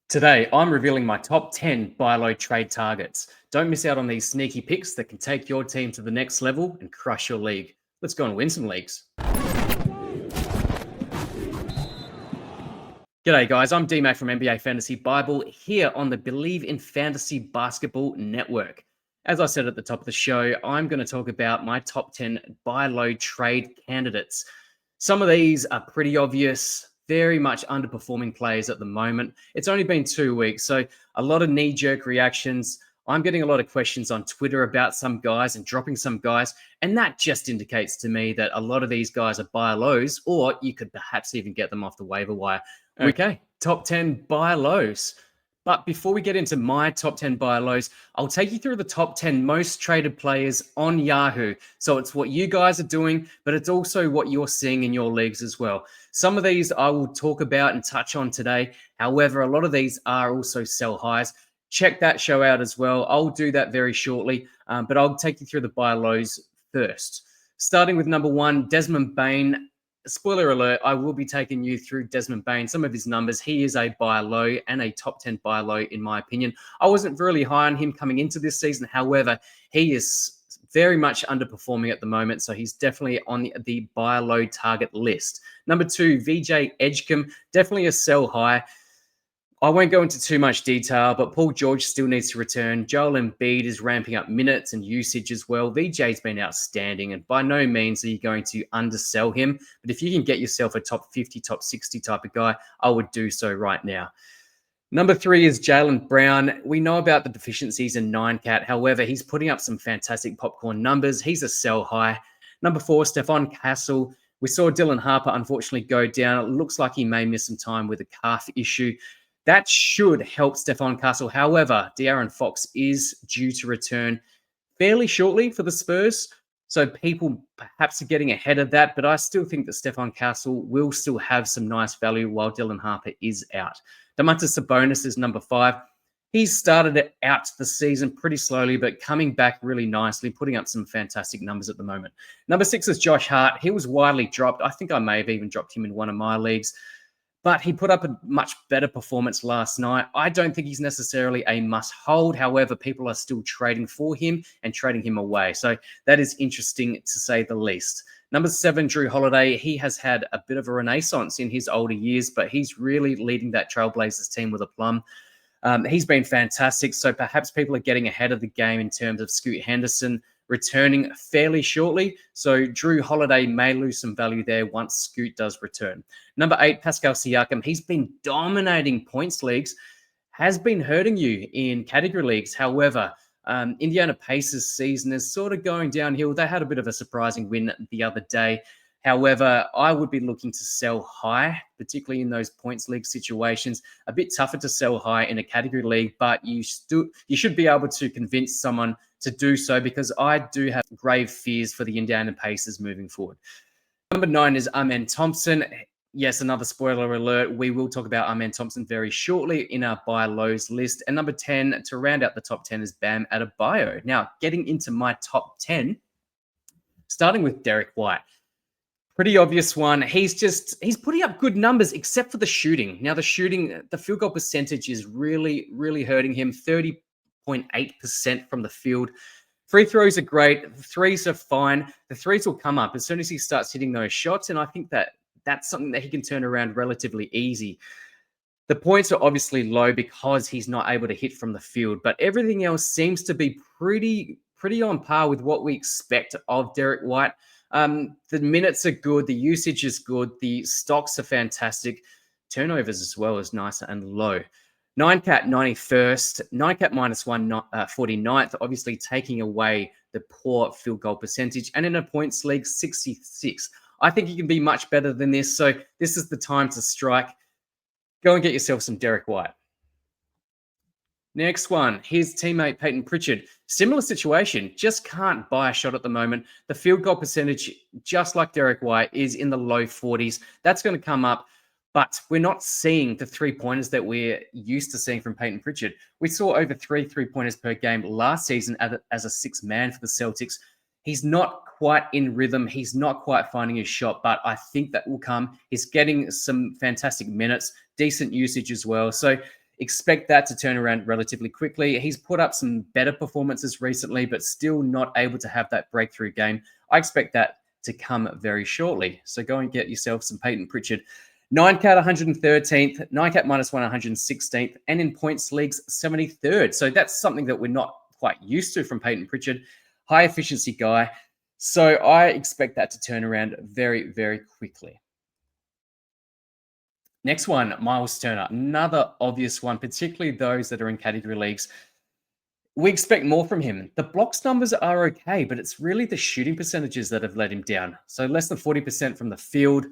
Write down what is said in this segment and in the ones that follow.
Today, I'm revealing my top 10 buy low trade targets. Don't miss out on these sneaky picks that can take your team to the next level and crush your league. Let's go and win some leagues. G'day, guys. I'm D-Mac from NBA Fantasy Bible here on the Believe in Fantasy Basketball Network. As I said at the top of the show, I'm going to talk about my top 10 buy low trade candidates. Some of these are pretty obvious, very much underperforming players at the moment. It's only been 2 weeks, so a lot of knee-jerk reactions. I'm getting a lot of questions on Twitter about some guys and dropping some guys, and that just indicates to me that a lot of these guys are buy lows, or you could perhaps even get them off the waiver wire. Okay, top 10 buy lows. But before we get into my top 10 buy lows, I'll take you through the top 10 most traded players on Yahoo. So it's what you guys are doing, but it's also what you're seeing in your leagues as well. Some of these I will talk about and touch on today. However, a lot of these are also sell highs. Check that show out as well. I'll do that very shortly, but I'll take you through the buy lows first. Starting with number 1, Desmond Bane. Spoiler alert, I will be taking you through Desmond Bane, some of his numbers. He is a buy low and a top 10 buy low, in my opinion. I wasn't really high on him coming into this season. However, he is very much underperforming at the moment, so he's definitely on the buy low target list. Number 2, VJ Edgecombe, definitely a sell high. I won't go into too much detail, but Paul George still needs to return. Joel Embiid is ramping up minutes and usage as well. VJ's been outstanding, and by no means are you going to undersell him. But if you can get yourself a top 50, top 60 type of guy, I would do so right now. Number 3 is Jaylen Brown. We know about the deficiencies in 9-cat. However, he's putting up some fantastic popcorn numbers. He's a sell high. Number 4, Stephon Castle. We saw Dylan Harper unfortunately go down. It looks like he may miss some time with a calf issue. That should help Stephon Castle. However, De'Aaron Fox is due to return fairly shortly for the Spurs. So people perhaps are getting ahead of that, but I still think that Stephon Castle will still have some nice value while Dylan Harper is out. Domantas Sabonis is number 5. He's started out the season pretty slowly, but coming back really nicely, putting up some fantastic numbers at the moment. Number 6 is Josh Hart. He was widely dropped. I think I may have even dropped him in one of my leagues, but he put up a much better performance last night. I don't think he's necessarily a must-hold. However, people are still trading for him and trading him away. So that is interesting to say the least. Number 7, Drew Holiday. He has had a bit of a renaissance in his older years, but he's really leading that Trailblazers team with aplomb. He's been fantastic. So perhaps people are getting ahead of the game in terms of Scoot Henderson returning fairly shortly. So Drew Holiday may lose some value there once Scoot does return. Number 8, Pascal Siakam. He's been dominating points leagues, has been hurting you in category leagues. However, Indiana Pacers season is sort of going downhill. They had a bit of a surprising win the other day. However, I would be looking to sell high, particularly in those points league situations. A bit tougher to sell high in a category league, but you should be able to convince someone to do so, because I do have grave fears for the Indiana Pacers moving forward. Number 9 is Amen Thompson. Yes, another spoiler alert. We will talk about Amen Thompson very shortly in our buy lows list. And number 10, to round out the top 10, is Bam Adebayo. Now, getting into my top 10, starting with Derrick White. Pretty obvious one. He's putting up good numbers except for the shooting. Now, the field goal percentage is really, really hurting him. 30.8% from the field. Free throws are great. The threes are fine. The threes will come up as soon as he starts hitting those shots, and I think that that's something that he can turn around relatively easy. The points are obviously low because he's not able to hit from the field, but everything else seems to be pretty on par with what we expect of Derrick White. The minutes are good. The usage is good. The stocks are fantastic. Turnovers as well is nice and low. 9-cat 91st, 9-cat -1 49th, obviously taking away the poor field goal percentage. And in a points league, 66. I think you can be much better than this. So this is the time to strike. Go and get yourself some Derrick White. Next one, his teammate Payton Pritchard. Similar situation, just can't buy a shot at the moment. The field goal percentage, just like Derrick White, is in the low 40s. That's going to come up, but we're not seeing the three-pointers that we're used to seeing from Payton Pritchard. We saw over 3 three-pointers per game last season as a sixth man for the Celtics. He's not quite in rhythm. He's not quite finding his shot, but I think that will come. He's getting some fantastic minutes, decent usage as well. So Expect that to turn around relatively quickly. He's put up some better performances recently, but still not able to have that breakthrough game. I expect that to come very shortly. So go and get yourself some Payton Pritchard. 9 cat 113th, 9 cat -1 116th, and in points leagues 73rd. So that's something that we're not quite used to from Payton Pritchard. High efficiency guy. So I expect that to turn around very, very quickly. Next one, Myles Turner, another obvious one, particularly those that are in category leagues. We expect more from him. The blocks numbers are okay, but it's really the shooting percentages that have let him down. So less than 40% from the field,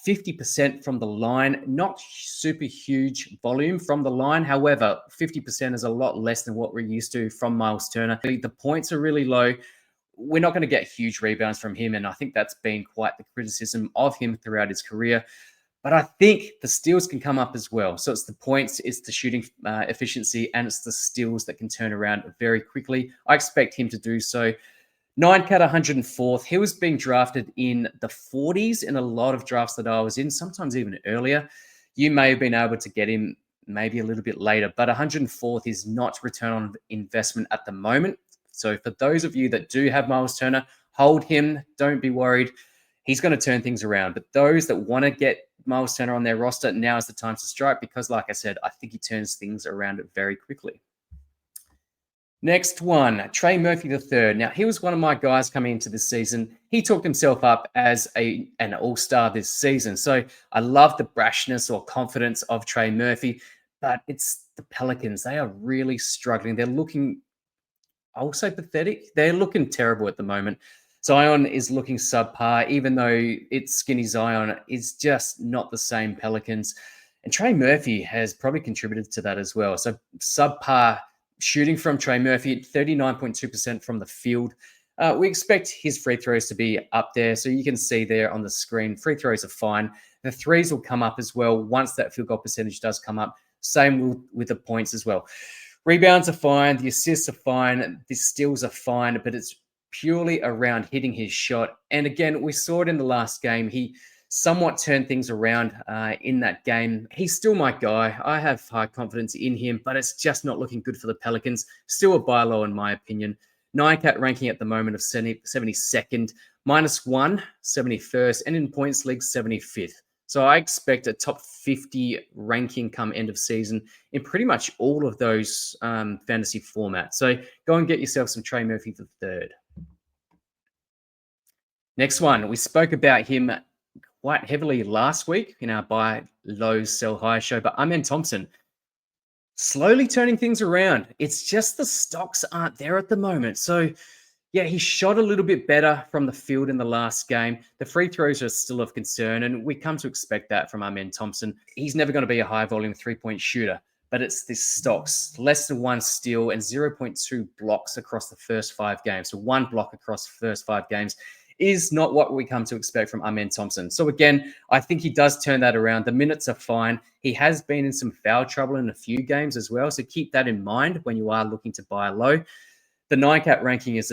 50% from the line, not super huge volume from the line. However, 50% is a lot less than what we're used to from Myles Turner. The points are really low. We're not going to get huge rebounds from him, and I think that's been quite the criticism of him throughout his career. But I think the steals can come up as well. So it's the points, it's the shooting efficiency, and it's the steals that can turn around very quickly. I expect him to do so. 9 cat 104th. He was being drafted in the 40s in a lot of drafts that I was in, sometimes even earlier. You may have been able to get him maybe a little bit later, but 104th is not return on investment at the moment. So for those of you that do have Myles Turner, hold him. Don't be worried. He's going to turn things around. But those that want to get Myles Turner on their roster, now is the time to strike because, like I said, I think he turns things around very quickly. Next one, Trey Murphy III. Now, he was one of my guys coming into this season. He talked himself up as an all-star this season. So I love the brashness or confidence of Trey Murphy, but it's the Pelicans. They are really struggling. They're looking, I'll say, pathetic. They're looking terrible at the moment. Zion is looking subpar, even though it's skinny Zion is just not the same Pelicans. And Trey Murphy has probably contributed to that as well. So subpar shooting from Trey Murphy, 39.2% from the field. We expect his free throws to be up there. So you can see there on the screen, free throws are fine. The threes will come up as well once that field goal percentage does come up. Same with the points as well. Rebounds are fine. The assists are fine. The steals are fine, but it's purely around hitting his shot. And again, we saw it in the last game. He somewhat turned things around in that game. He's still my guy. I have high confidence in him, but it's just not looking good for the Pelicans. Still a buy low in my opinion. 9 cat ranking at the moment of 72nd, -1, 71st, and in points league 75th. So I expect a top 50 ranking come end of season in pretty much all of those fantasy formats. So go and get yourself some Trey Murphy III. Next one, we spoke about him quite heavily last week in our buy low, sell high show, but Thompson slowly turning things around. It's just the stocks aren't there at the moment. So yeah, he shot a little bit better from the field in the last game. The free throws are still of concern, and we come to expect that from Thompson. He's never going to be a high volume three-point shooter, but it's this stocks, less than 1 steal and 0.2 blocks across the first 5 games. So 1 block across the first 5 games is not what we come to expect from Thompson. So again, I think he does turn that around. The minutes are fine. He has been in some foul trouble in a few games as well. So keep that in mind when you are looking to buy low. The 9 cat ranking is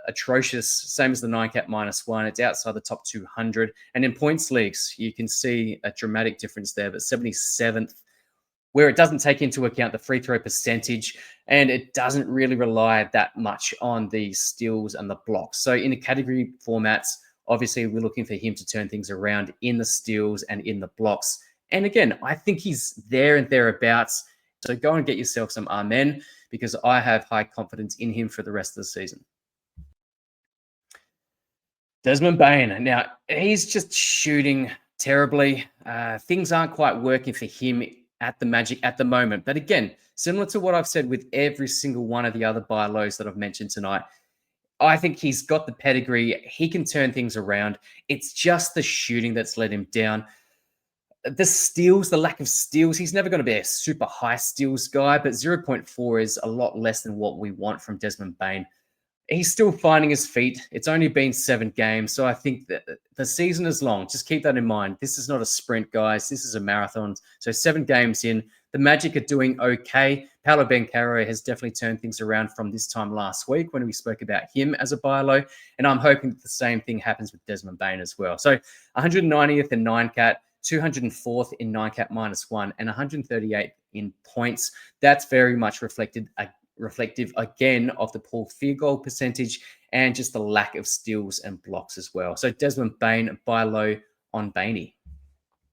atrocious, same as the 9 cat -1. It's outside the top 200. And in points leagues, you can see a dramatic difference there, but 77th, where it doesn't take into account the free throw percentage, and it doesn't really rely that much on the steals and the blocks. So in the category formats, obviously we're looking for him to turn things around in the steals and in the blocks. And again, I think he's there and thereabouts. So go and get yourself some amen, because I have high confidence in him for the rest of the season. Desmond Bane. Now, he's just shooting terribly. Things aren't quite working for him at the Magic at the moment. But again, similar to what I've said with every single one of the other buy lows that I've mentioned tonight, I think he's got the pedigree. He can turn things around. It's just the shooting that's let him down. The steals, the lack of steals, he's never going to be a super high steals guy, but 0.4 is a lot less than what we want from Desmond Bane. He's still finding his feet. It's only been 7 games, so I think that the season is long. Just keep that in mind. This is not a sprint, guys. This is a marathon. So 7 games in. The Magic are doing okay. Paolo Banchero has definitely turned things around from this time last week when we spoke about him as a buy low, and I'm hoping that the same thing happens with Desmond Bane as well. So 190th in 9 cat, 204th in 9 cat -1, and 138th in points. That's very much reflective again of the poor field goal percentage and just the lack of steals and blocks as well. So Desmond Bane, buy low on Baney.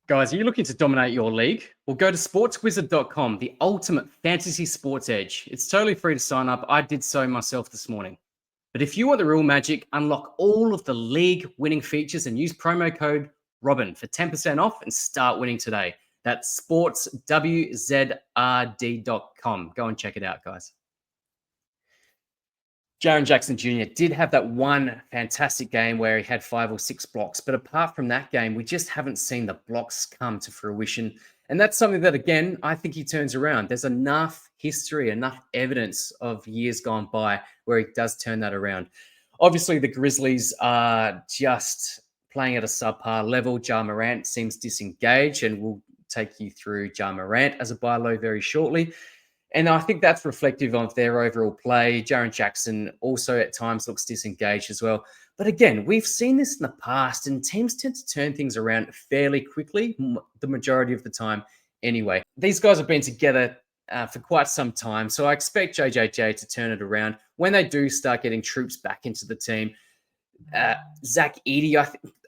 Guys, are you looking to dominate your league? Well, go to sportswizard.com, the ultimate fantasy sports edge. It's totally free to sign up. I did so myself this morning. But if you want the real magic, unlock all of the league winning features and use promo code Robin for 10% off and start winning today. That's sportswzrd.com. Go and check it out, guys. Jaren Jackson Jr. did have that one fantastic game where he had 5 or 6 blocks. But apart from that game, we just haven't seen the blocks come to fruition. And that's something that, again, I think he turns around. There's enough history, enough evidence of years gone by where he does turn that around. Obviously, the Grizzlies are just playing at a subpar level. Ja Morant seems disengaged, and we'll take you through Ja Morant as a buy low very shortly. And I think that's reflective of their overall play. Jaren Jackson also at times looks disengaged as well. But again, we've seen this in the past, and teams tend to turn things around fairly quickly, the majority of the time anyway. These guys have been together for quite some time, so I expect JJJ to turn it around. When they do start getting troops back into the team, Zach Edey,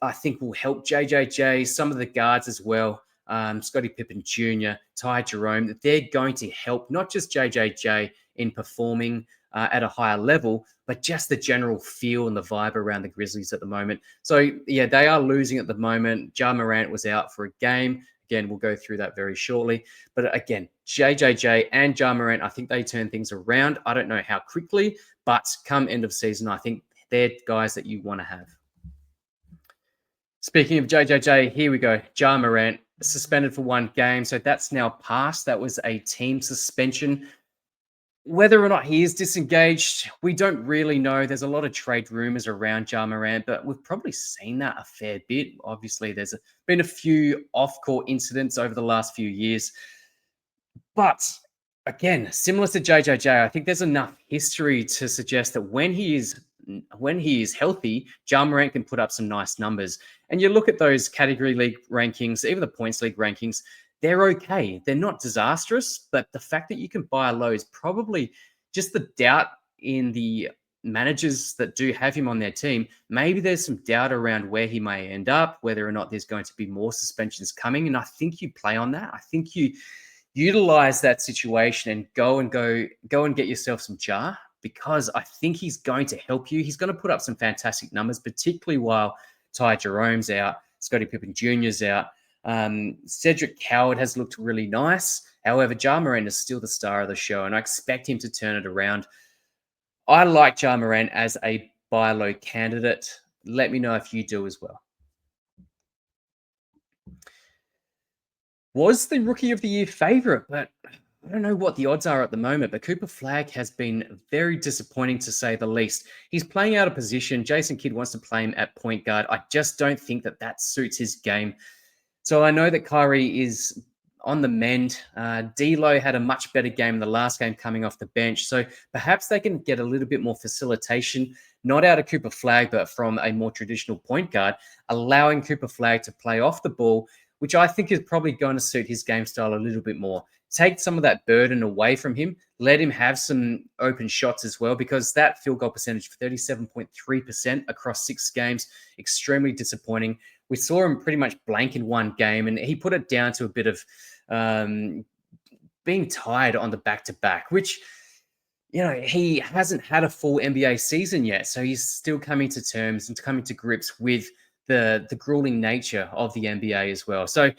I think will help JJJ, some of the guards as well. Scottie Pippen Jr., Ty Jerome, that they're going to help not just JJJ in performing at a higher level, but just the general feel and the vibe around the Grizzlies at the moment. So, yeah, they are losing at the moment. Ja Morant was out for a game. Again, we'll go through that very shortly. But again, JJJ and Ja Morant, I think they turn things around. I don't know how quickly, but come end of season, I think they're guys that you want to have. Speaking of JJJ, here we go. Ja Morant suspended for 1 game, so that's now passed. That was a team suspension. Whether or not he is disengaged, we don't really know. There's a lot of trade rumors around Ja Morant, but we've probably seen that a fair bit. Obviously, there's been a few off-court incidents over the last few years. But again, similar to JJJ, I think there's enough history to suggest that when he is healthy, Ja Morant can put up some nice numbers. And you look at those category league rankings, even the points league rankings, they're okay. They're not disastrous, but the fact that you can buy low is probably just the doubt in the managers that do have him on their team. Maybe there's some doubt around where he may end up, whether or not there's going to be more suspensions coming. And I think you play on that. I think you utilize that situation and go and get yourself some Ja, because I think he's going to help you. He's going to put up some fantastic numbers, particularly while Ty Jerome's out, Scottie Pippen Jr.'s out. Cedric Howard has looked really nice. However, Ja Morant is still the star of the show, and I expect him to turn it around. I like Ja Morant as a buy low candidate. Let me know if you do as well. Was the Rookie of the Year favorite, but I don't know what the odds are at the moment, but Cooper Flagg has been very disappointing to say the least. He's playing out of position. Jason Kidd wants to play him at point guard. I just don't think that suits his game. So I know that Kyrie is on the mend. D'Lo had a much better game in the last game coming off the bench. So perhaps they can get a little bit more facilitation, not out of Cooper Flagg, but from a more traditional point guard, allowing Cooper Flagg to play off the ball, which I think is probably going to suit his game style a little bit more. Take some of that burden away from him. Let him have some open shots as well, because that field goal percentage of 37.3% across 6 games, extremely disappointing. We saw him pretty much blank in 1 game, and he put it down to a bit of being tired on the back-to-back, which, you know, he hasn't had a full NBA season yet. So he's still coming to terms and coming to grips with the grueling nature of the NBA as well. So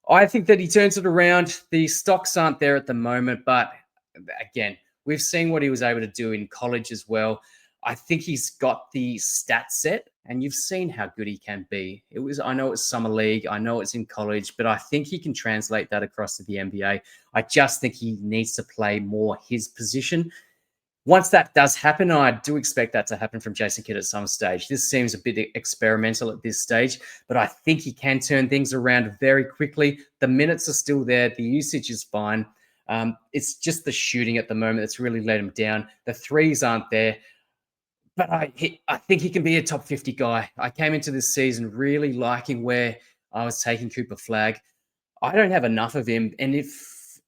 I think that he turns it around. The stocks aren't there at the moment, but again, we've seen what he was able to do in college as well. I think he's got the stat set, and you've seen how good he can be. I know it's summer league, I know it's in college, but I think he can translate that across to the NBA. I just think he needs to play more his position. Once that does happen, I do expect that to happen from Jason Kidd at some stage. This seems a bit experimental at this stage, but I think he can turn things around very quickly. The minutes are still there. The usage is fine. It's just the shooting at the moment that's really let him down. The threes aren't there. But I think he can be a top 50 guy. I came into this season really liking where I was taking Cooper Flagg. I don't have enough of him. And if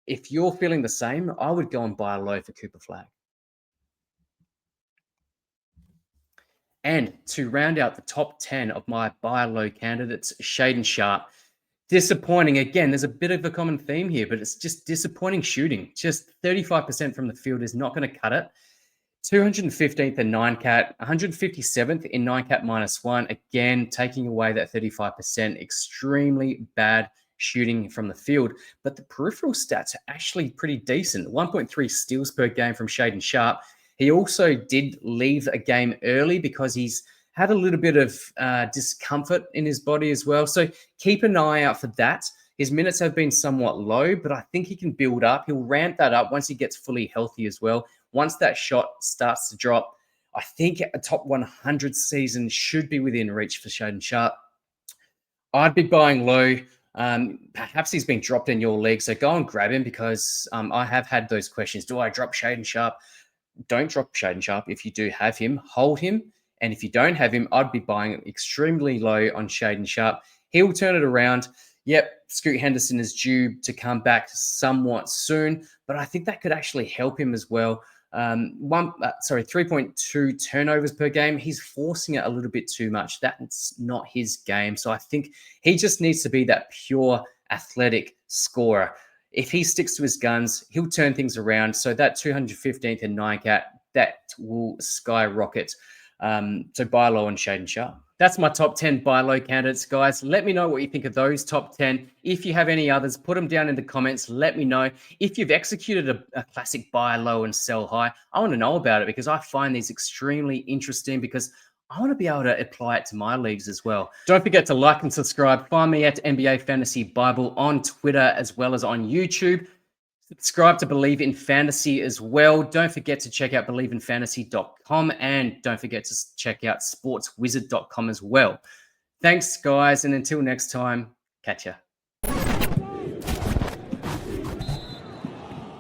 if you're feeling the same, I would go and buy low for Cooper Flagg. And to round out the top 10 of my buy low candidates, Shaedon Sharpe. Disappointing. Again, there's a bit of a common theme here, but it's just disappointing shooting. Just 35% from the field is not going to cut it. 215th in 9-cat, 157th in 9-cat -1. Again, taking away that 35%. Extremely bad shooting from the field. But the peripheral stats are actually pretty decent. 1.3 steals per game from Shaedon Sharpe. He also did leave a game early because he's had a little bit of discomfort in his body as well. So keep an eye out for that. His minutes have been somewhat low, but I think he can build up. He'll ramp that up once he gets fully healthy as well. Once that shot starts to drop, I think a top 100 season should be within reach for Shaedon Sharpe. I'd be buying low. Perhaps he's been dropped in your league, so go and grab him because I have had those questions. Do I drop Shaedon Sharpe? Don't drop Shaedon Sharpe. If you do have him, hold him. And if you don't have him, I'd be buying extremely low on Shaedon Sharpe. He'll turn it around. Yep, Scoot Henderson is due to come back somewhat soon, but I think that could actually help him as well. 3.2 turnovers per game. He's forcing it a little bit too much. That's not his game. So I think he just needs to be that pure athletic scorer. If he sticks to his guns, he'll turn things around. So that 215th in 9-cat, that will skyrocket. So buy low on Shaedon Sharpe. That's my top 10 buy low candidates, guys. Let me know what you think of those top 10. If you have any others, put them down in the comments. Let me know. If you've executed a classic buy low and sell high, I want to know about it because I find these extremely interesting because I want to be able to apply it to my leagues as well. Don't forget to like and subscribe. Find me at NBA Fantasy Bible on Twitter as well as on YouTube. Subscribe to Believe in Fantasy as well. Don't forget to check out believeinfantasy.com and don't forget to check out sportswizard.com as well. Thanks, guys, and until next time, catch ya.